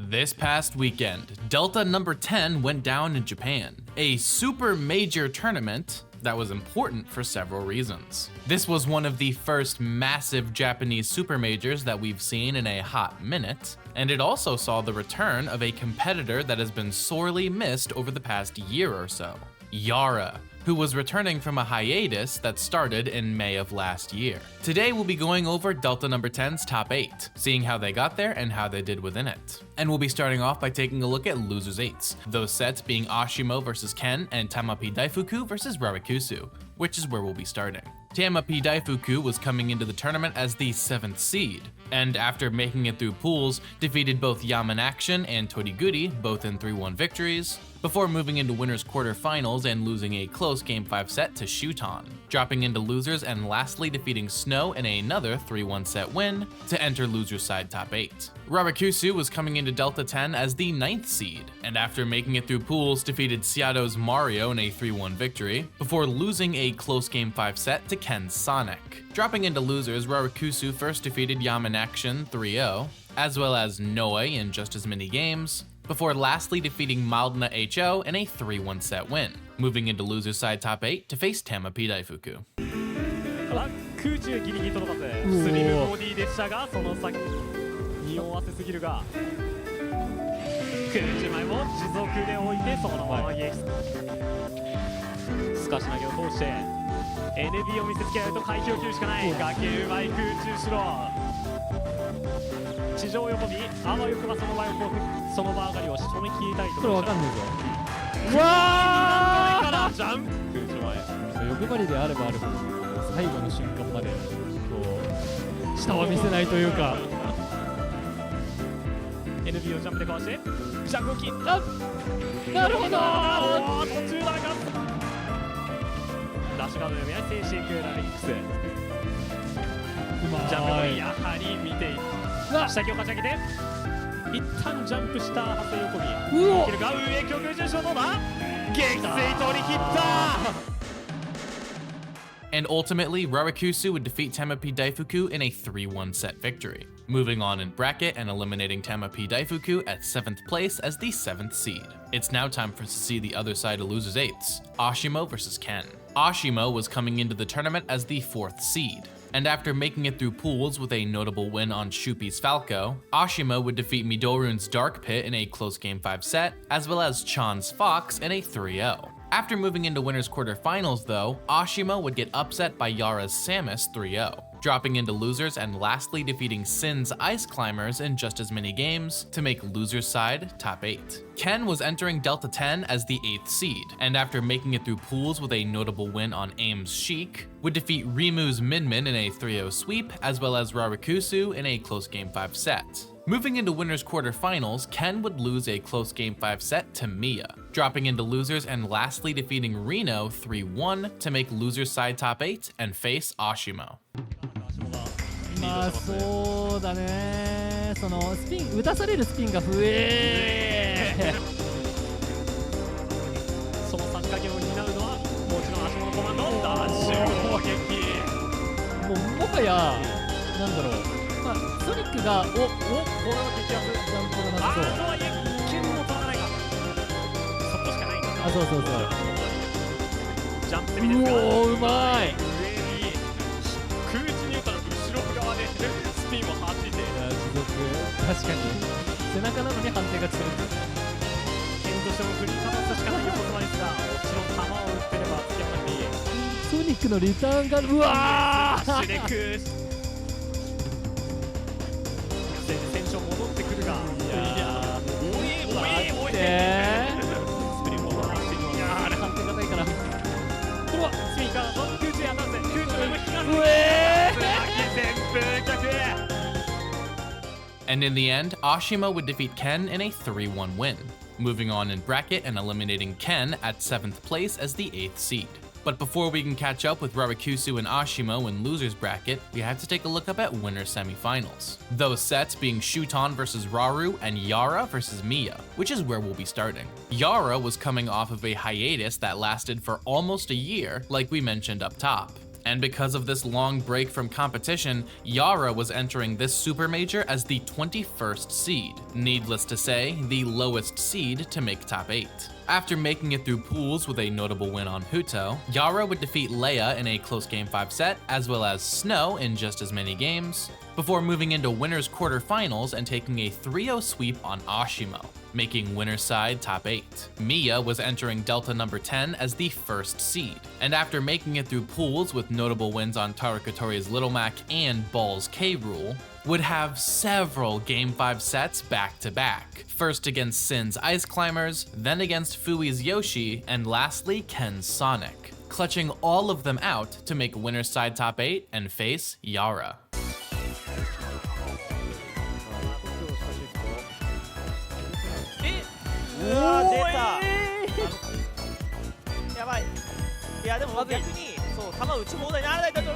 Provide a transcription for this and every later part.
This past weekend, Delta number 10 went down in Japan, a super major tournament that was important for several reasons. This was one of the first massive Japanese super majors that we've seen in a hot minute, and it also saw the return of a competitor that has been sorely missed over the past year or so, Yara, who was returning from a hiatus that started in May of last year. Today we'll be going over Delta number 10's top 8, seeing how they got there and how they did within it. And we'll be starting off by taking a look at Losers 8s, those sets being Asimo versus Ken and Tama Daifuku versus Raku, which is where we'll be starting. Tama Daifuku was coming into the tournament as the 7th seed, and after making it through pools, defeated both Yamanaction and Toriguri, both in 3-1 victories, before moving into winners quarterfinals and losing a close Game 5 set to Shuton, dropping into losers and lastly defeating Snow in another 3-1 set win to enter losers side top 8. Raku was coming into Delta 10 as the 9th seed, and after making it through pools, defeated Seattle's Mario in a 3-1 victory, before losing a close Game 5 set to Ken's Sonic. Dropping into losers, Raku first defeated Yamanaction 3-0, as well as Noe in just as many games, before lastly defeating Maldna HO in a 3-1 set win, moving into losers side top 8 to face Tama Daifuku. 空中ギリギリとどまってスリムボディでしたがその先に合わせすぎるが空中前を持続で置いてそのままイエス透かし投げを通して NB を見せつけないと回避を切るしかない崖うまい空中シロ地上横にあわよくばその場合をその場上がりを仕留め切りたいところ。これわかんねえぞ。うわーからジャンプ空中前欲張りであればあるほど最後の瞬間までこう下は見せないというか NB をジャンプでかわしてジャンプを切ったなるほど途中だがダッシュガードでやってシークラリックスジャンプもやはり見ている下手を勝ち上げて一旦ジャンプした長谷横にいけるが上極重賞どうだ撃墜取り切った And ultimately, Raku would defeat Tama Daifuku in a 3-1 set victory, moving on in bracket and eliminating Tama Daifuku at 7th place as the 7th seed. It's now time for us to see the other side of Losers 8s, Asimo versus Ken. Asimo was coming into the tournament as the 4th seed, and after making it through pools with a notable win on Shupi's Falco, Asimo would defeat Midorun's Dark Pit in a close Game 5 set, as well as Chan's Fox in a 3-0. After moving into winners quarterfinals though, Asimo would get upset by Yara's Samus 3-0, dropping into losers and lastly defeating Sin's Ice Climbers in just as many games to make losers side top 8. Ken was entering Delta 10 as the 8th seed, and after making it through pools with a notable win on AIM's Sheik, would defeat Rimu's Minmin in a 3-0 sweep, as well as Raru in a close Game 5 set. Moving into winners quarterfinals, Ken would lose a close Game 5 set to Mia, dropping into losers and lastly defeating Reno 3-1 to make losers side top 8 and face Asimo. まあそうだねそのスピン打たされるスピンが増えその3掛けを担うのはもちろん足元コマンドダッシュ攻撃もはやなんだろうまあ、ソニックがこれは激アツジャンプがなさそうとはいえ剣も取らないかそこしかないんだあそうジャンプで見てるかうまい上に空中に打ったら後ろ側でスピンをはじいて持続確かに背中なのに判定が強い剣としても振りかざすしかない横綱ですがもちろん球を打ってれば突き上がっていいソニックのリターンがうわーシュレク戻ってくるがいやおいスプリングを回しているいやあれ判定がないからこれはスピンからの空中やなんせ空中でも光る旋風脚 And in the end, Asimo would defeat Ken in a 3-1 win, moving on in bracket and eliminating Ken at 7th place as the 8th seed. But before we can catch up with Raru and Asimo in losers bracket, we have to take a look up at winners semifinals. Those sets being Shuton versus Raru and Yara versus Mia, which is where we'll be starting. Yara was coming off of a hiatus that lasted for almost a year, like we mentioned up top. And because of this long break from competition, Yara was entering this super major as the 21st seed. Needless to say, the lowest seed to make top 8. After making it through pools with a notable win on Huto, Yara would defeat Leia in a close Game 5 set, as well as Snow in just as many games, before moving into winners quarterfinals and taking a 3-0 sweep on Asimo, making winner's side top 8. Mia was entering Delta number 10 as the first seed, and after making it through pools with notable wins on Tarukatori's Little Mac and Ball's K-Rule, would have several Game 5 sets back to back. First against Sin's Ice Climbers, then against Fui's Yoshi, and lastly Ken's Sonic, clutching all of them out to make winner's side top 8 and face Yara. うわー出たやばい。いやでも逆にそう球打ち放題にならないと。ミ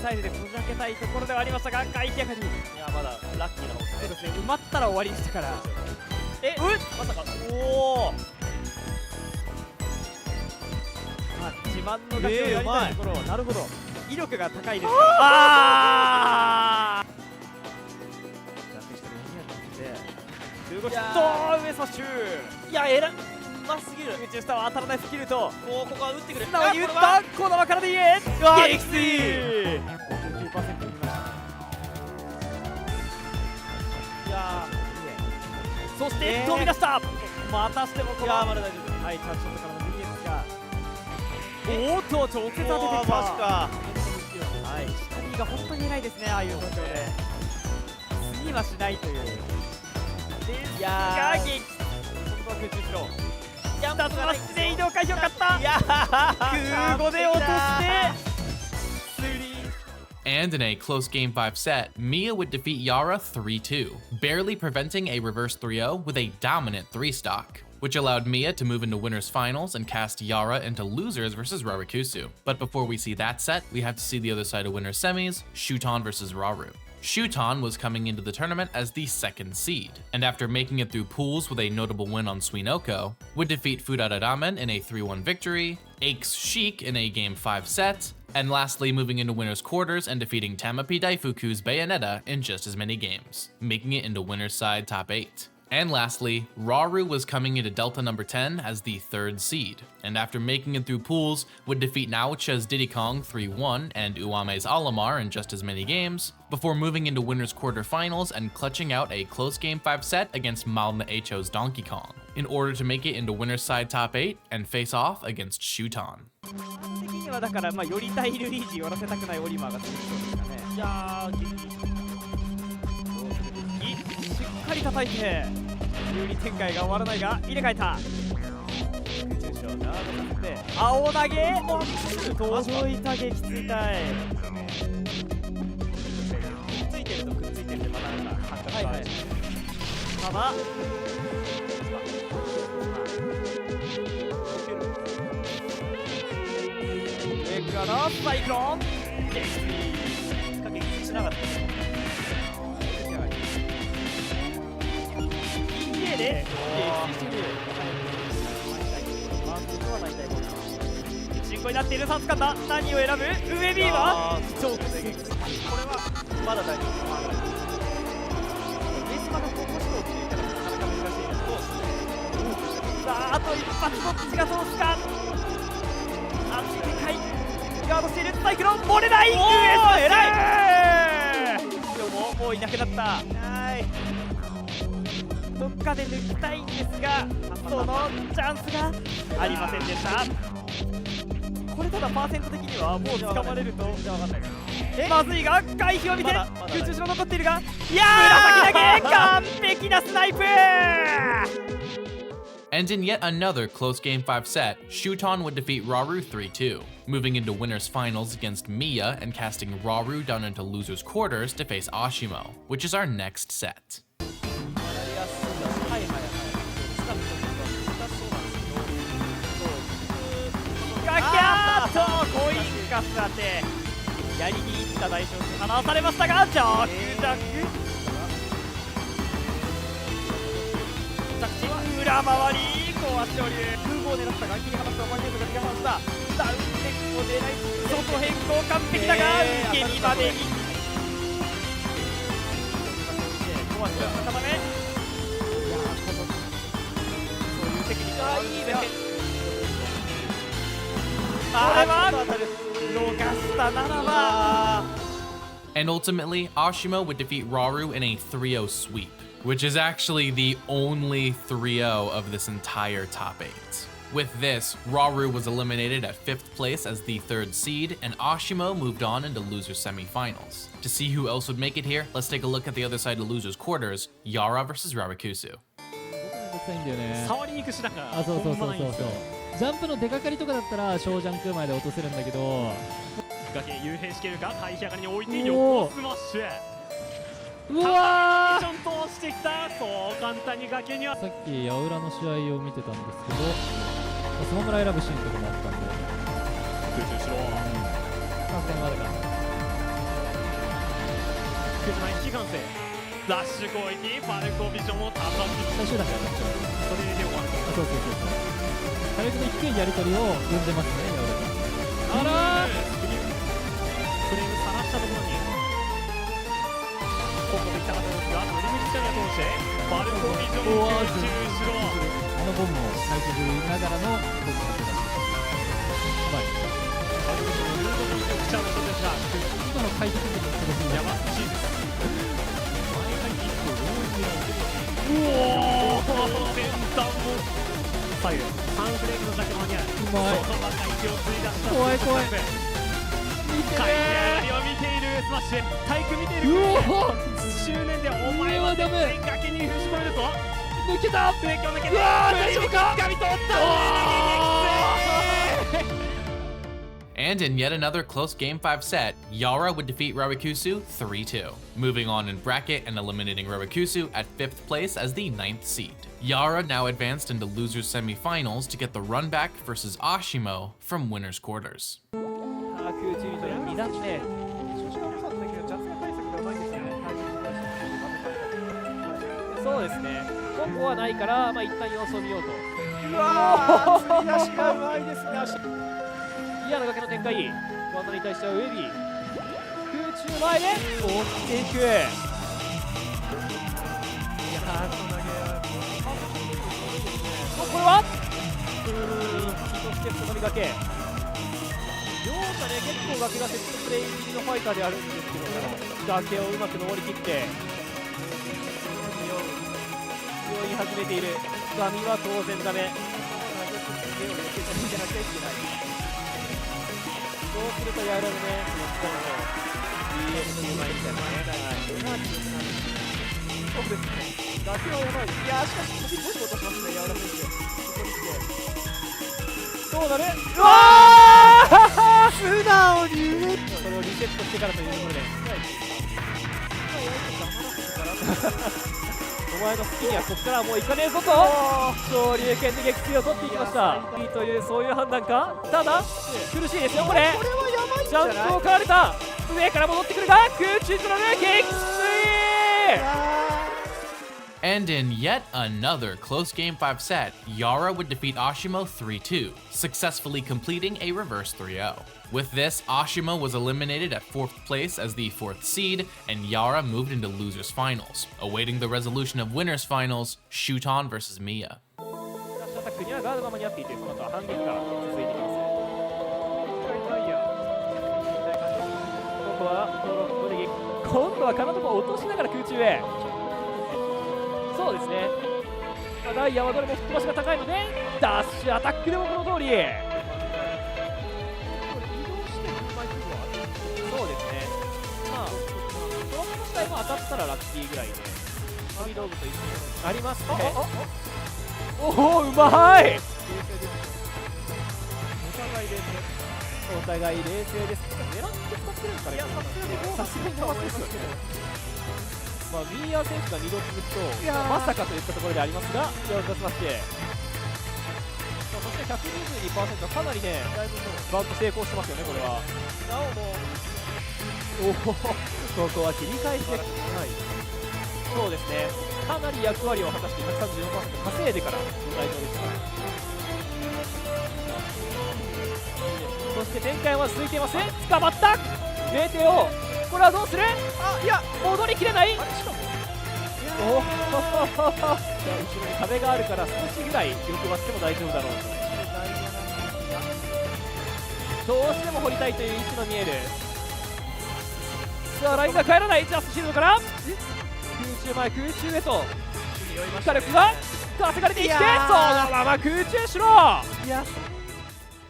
サイルでこじ開けたいところではありましたが、外気上がり。いやまだラッキーな方ですね。そうですね、埋まったら終わりでしたから。まさか。おお。自慢のガチをやりたいところ、なるほど。威力が高いですから。15ヒット上サッシュ。いやうますぎる。空中下は当たらないスキルと、ここは打ってくる。素直に打った。コーナーからでいい。撃墜。 59% いきました。いやそして飛び出した。またしてもこのまだ大丈夫。はい、チャンスショットからの BS がおっと直接当ててきた。マジか。はい、光が本当に偉いですね、ああいう状況で過ぎはしないという。ですが激今度は空中しろ。2つマッチで移動回避を勝った。空母で落としてAnd in a close Game 5 set, Mia would defeat Yara 3-2, barely preventing a reverse 3-0 with a dominant 3-stock, which allowed Mia to move into winners finals and cast Yara into losers versus Rarukusu. But before we see that set, we have to see the other side of winners semis, Shuton versus Raru. Shuton was coming into the tournament as the second seed, and after making it through pools with a notable win on Suinoko, would defeat Furada Ramen in a 3-1 victory, Aches Sheik in a Game 5 set, and lastly moving into winners quarters and defeating Tama Daifuku's Bayonetta in just as many games, making it into winners side top 8. And lastly, Raru was coming into Delta number 10 as the third seed, and after making it through pools, would defeat Naocha's Diddy Kong 3-1 and Uame's Alamar in just as many games, before moving into winners quarterfinals and clutching out a close Game 5 set against Malna Echo's Donkey Kong, in order to make it into winners side top 8 and face off against Shuton. 的にはだから寄りたいルイージ寄らせたくないオリマーが続きそうですかね。いやしっかり叩いて有利展開が終わらないが入れ替えた。空中ナードさせて青投げ登場板撃墜体。くっついてるとくっついてるでまたなんか感覚がある。ただ上からサイクロン撃墜撃墜しなかった。で撃墜してる。進行になっている。さあ掴んだ。何を選ぶ。上 B は超突撃。これはまだ大丈夫。ベースマの高校指導っていうからなかなか難しいです。さああと一発どっちが通すか。熱い展開。ガードしている。サイクロン漏れない。偉い。もういなくなった。どっかで抜きたいんですが、そのチャンスがありませんでした。これただパーセント的にはもう掴まれるとまずいが、回避を見て空中後ろ残っているが、いやー紫投げ完璧なスナイプ。 And in yet another close Game 5 set, Shuton would defeat Raru 3-2, moving into winners finals against Mia and casting Raru down into losers quarters to face Asimo, which is our next set. ガキャーッとコインカス当てやりにいった大将に離されましたが、着地着地裏回り、こ足折り空母を狙ったが切り離したマグネットが切り離したダウンテックを狙い外変更完璧だが受け身までに小足を固めそういうテクニックはいいねあれは逃したならば And ultimately, Asimo would defeat Raru in a 3-0 sweep, which is actually the only 3-0 of this entire top 8. With this, Raru was eliminated at 5th place as the 3rd seed, and Asimo moved on into losers semifinals. To see who else would make it here, let's take a look at the other side of losers quarters, Yara versus Rarukusu. 触りにくしだからそうジャンプの出かかりとかだったら小ジャンク前で落とせるんだけど崖幽閉しけるか回避上がりに置いて横スマッシュうわちょんと押してきたそう簡単に崖にはさっき八浦の試合を見てたんですけどそのぐらい選ぶシーンとかもあったんで空中しろ観戦までか空中前引き完成ラッシュ攻撃バルコビジョンを叩き最終段階だそれで終わるそう火力の低いやり取りを生んでますね八浦がフレームさらしたところに今度できたかったですが無理無理したが通してバルコビジョン空中しろボムをかいくぐりながらの攻撃だけだしうまいバルコビジョンルートにくちゃうことですが今の回転的にすごすぎる山口前回一歩ローズを先端も左右3フレームの弱間にあるうまい外ばか息を吸い出した怖い怖い階上がりを見ているスマッシュ体育見ている執念でお前は全然崖に踏し込めるぞ抜けたブレーキを抜けて大丈夫か掴み取った And in yet another close Game 5 set, Yara would defeat Rarukusu 3-2, moving on in bracket and eliminating Rarukusu at 5th place as the 9th seed. Yara now advanced into losers semifinals to get the run back versus Asimo from winners quarters. 空中にという2段目調子が良かったけどジャスが対策がうまいですよねそうですねコンボはないから一旦様子を見ようとうわー釣り出しがうまいですね嫌な崖の展開小技に対してはウェビー空中前で追っていくいやーこれは1ステップのみ崖両者ね結構崖がセットプレイ入りのファイターであるんですけど崖をうまく登りきって強い始めている神は当然ダメよく手を入れていかなきゃいけないそうするとやられるねBM のうまいみたいなねそれが強くなるそうですね崖はやばいいやしかし飛び越えて落としますねやられてそこに来てどうなるうわー素直にそれをリセットしてからというところでお前の好きにはこっからはもういかねえぞと昇竜拳で撃墜を取っていきましたいいというそういう判断かただ苦しいですよこれはやばいジャンプを買われた上から戻ってくるが空中からね撃墜And in yet another close Game 5 set, Yara would defeat Asimo 3-2, successfully completing a reverse 3-0. With this, Asimo was eliminated at 4th place as the 4th seed, and Yara moved into losers finals, awaiting the resolution of winners finals, Shuton versus Mia. アタックにはガードが間に合っていてその後は反撃が続いています今度は体を落としながら空中へそうですね、ダイヤはどれも吹っ飛ばしが高いのでダッシュアタックでもこの通り移動してそうですねドロップ自体も当たったらラッキーぐらいで網道具と一緒にありますねおおうまいお互い冷静です狙って使ってるんですかねいやさすがに思いますけどミーア選手が2度続くとまさかといったところでありますが手を出しましてそして 122% かなりねだいぶバウンド成功してますよねこれはなおもここは切り返してそうですねかなり役割を果たして 134% 稼いでからの退場でした。そして展開は続いています。捕まった 0.0 これはどうする。あ、いや戻りきれない。おお後ろに壁があるから少しぐらい欲張っても大丈夫だろうと。どうしても掘りたいという意思の見える。さあラインが帰らない。ジャストシールドから空中前空中へと火力が稼がれていってそのまま空中しろ。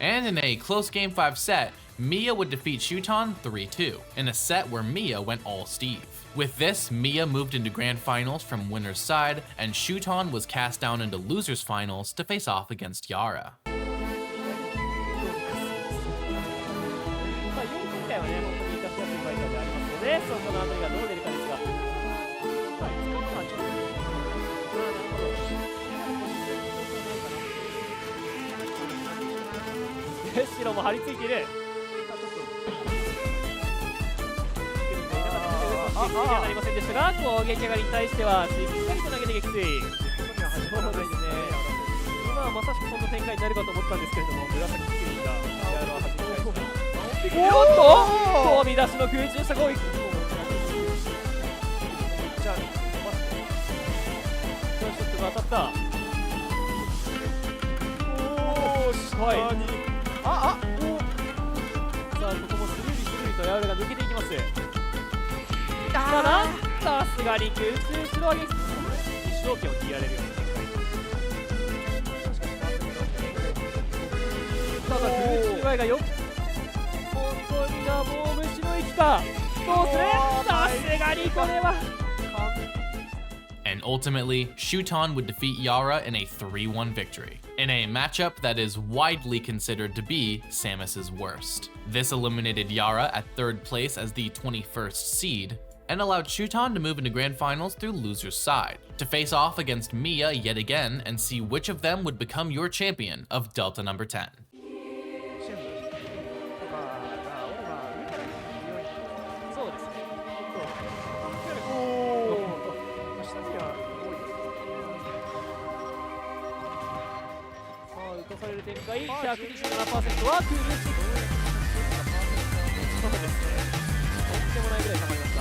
And in a close Game 5 set, Mia would defeat Shuton 3-2, in a set where Mia went all Steve. With this, Mia moved into Grand Finals from winner's side, and Shuton was cast down into losers finals to face off against Yara. 4回はね、本当に生かしやすいファイターでありますので、そのあたりがどう出るかですが、使うのはちょっと、白も張り付いている。なりませんでしたが、攻撃上がりに対してはしっかりと投げて撃墜。そうですね。今はまさしくそんな展開になるかと思ったんですけれども、紫スクリーンがヤラを始めました。おっと、飛び出しの空中した攻撃。じゃあ、ショットが当たった。おー、下に。さあ、ここもスルリスルリとヤラが抜けていきます。ただ、さすがに空中白上げ一生懸を切られるような展開。ただ空中前がよく本当にな、もう虫の息か。どうする。さすがにこれは。And ultimately, Shuton would defeat Yara in a 3-1 victory, in a matchup that is widely considered to be Samus's worst. This eliminated Yara at 3rd place as the 21st seed, and allowed Shuton to move into Grand Finals through loser's side, to face off against Mia yet again and see which of them would become your champion of Delta number 10. される展開、127% はクールス。そうですね。とんでもないぐらい溜まりました。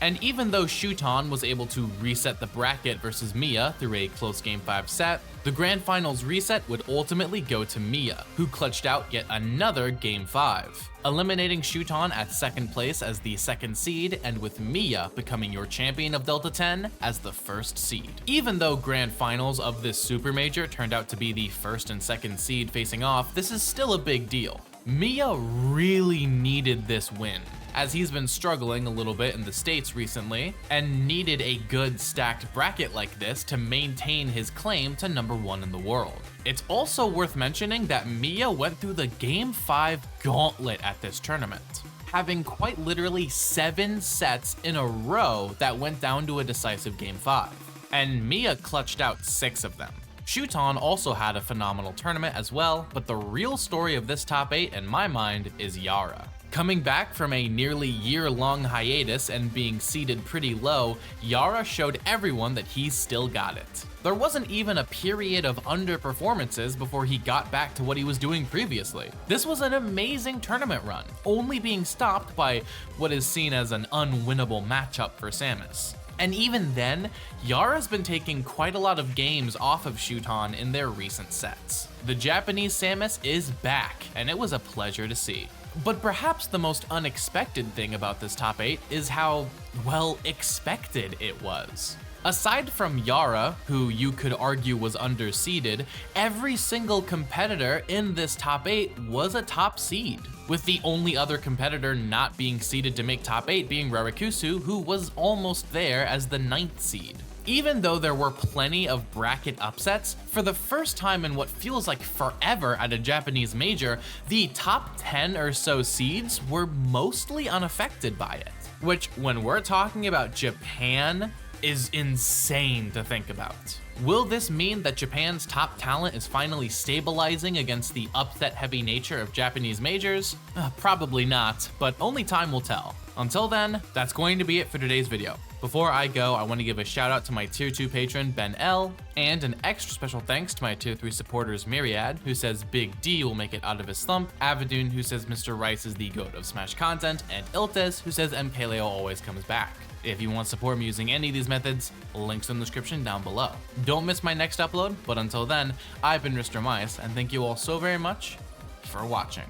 And even though Shuton was able to reset the bracket versus Mia through a close Game 5 set, the Grand Finals reset would ultimately go to Mia, who clutched out yet another Game 5, eliminating Shuton at second place as the second seed, and with Mia becoming your champion of Delta 10 as the first seed. Even though Grand Finals of this Super Major turned out to be the first and second seed facing off, this is still a big deal. Mia really needed this win, as he's been struggling a little bit in the States recently, and needed a good stacked bracket like this to maintain his claim to #1 in the world. It's also worth mentioning that Mia went through the Game 5 gauntlet at this tournament, having quite literally 7 sets in a row that went down to a decisive Game 5, and Mia clutched out 6 of them. Shuton also had a phenomenal tournament as well, but the real story of this top 8 in my mind is Yara. Coming back from a nearly year-long hiatus and being seated pretty low, Yara showed everyone that he still got it. There wasn't even a period of underperformances before he got back to what he was doing previously. This was an amazing tournament run, only being stopped by what is seen as an unwinnable matchup for Samus. And even then, Yara's been taking quite a lot of games off of Shuton in their recent sets. The Japanese Samus is back, and it was a pleasure to see. But perhaps the most unexpected thing about this top 8 is how, well, expected it was. Aside from Yara, who you could argue was underseeded, every single competitor in this top 8 was a top seed, with the only other competitor not being seeded to make top 8 being Raru, who was almost there as the 9th seed. Even though there were plenty of bracket upsets, for the first time in what feels like forever at a Japanese major, the top 10 or so seeds were mostly unaffected by it. Which, when we're talking about Japan, is insane to think about. Will this mean that Japan's top talent is finally stabilizing against the upset-heavy nature of Japanese majors? Probably not, but only time will tell. Until then, that's going to be it for today's video. Before I go, I want to give a shout out to my tier 2 patron, Ben L, and an extra special thanks to my tier 3 supporters, Myriad, who says Big D will make it out of his slump, Avidun, who says Mr. Rice is the goat of Smash content, and Iltes, who says MKLeo always comes back. If you want to support me using any of these methods, links in the description down below. Don't miss my next upload, but until then, I've been Mr. Mice, and thank you all so very much for watching.